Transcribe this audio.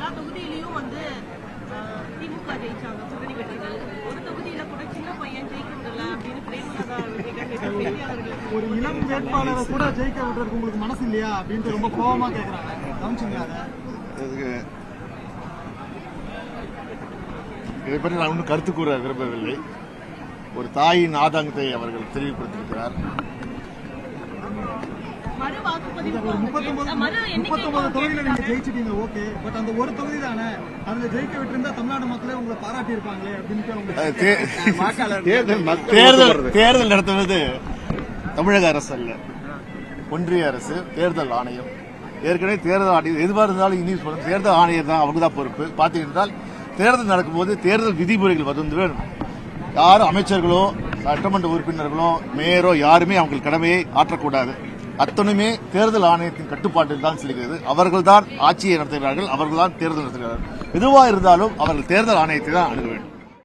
எல்லா தொகுதியிலையும் வந்து திமுக ஜெயிச்சாங்க, கூட்டணி கட்சிகள். ஒரு தொகுதியில கூட சின்ன பையன் ஜெயிக்க விடல அப்படின்னு பிரேமலதா ஒரு இளம் வேட்பாளரை கூட ஜெயிக்க விடுறதுக்கு உங்களுக்கு மனசு இல்லையா அப்படின்ட்டு ரொம்ப கோபமா கேட்கறாங்க. கவனிச்சுங்க. இதை பற்றி நான் ஒன்றும் கருத்து கூற விரும்பவில்லை. ஒரு தாயின் ஆதங்கத்தை அவர்கள் தெரிவித்திருக்கிறார். 39 தொகுதியில நீங்க ஜெயிச்சிட்டீங்க, ஓகே. பட் அந்த ஒரு தொகுதி தானே, அதுல ஜெயிக்க விட்டு தமிழ்நாடு மக்களே உங்களை பாராட்டி இருப்பாங்களே அப்படின்ட்டு. தேர்தல் நடத்துவது தமிழக அரசு அல்ல, ஒன்றிய அரசு, தேர்தல் ஆணையம். ஏற்கனவே தேர்தல் ஆணையம் எதுவாக இருந்தாலும் இனி சொல்ல தேர்தல் ஆணையர் தான், அவங்க தான் பொறுப்பு. பார்த்தீங்கன்னா தேர்தல் நடக்கும்போது தேர்தல் விதிமுறைகள் வந்து யாரும் அமைச்சர்களோ சட்டமன்ற உறுப்பினர்களோ மேயரோ யாருமே அவங்க கடமையை ஆற்றக்கூடாது. அத்தனையுமே தேர்தல் ஆணையத்தின் கட்டுப்பாட்டில் தான் செல்கிறது. அவர்கள் தான் ஆட்சியை நடத்துகிறார்கள், அவர்கள் தான் தேர்தல் நடத்துகிறார்கள். எதுவாக இருந்தாலும் அவர்கள் தேர்தல் ஆணையத்தை தான் அணுக வேண்டும்.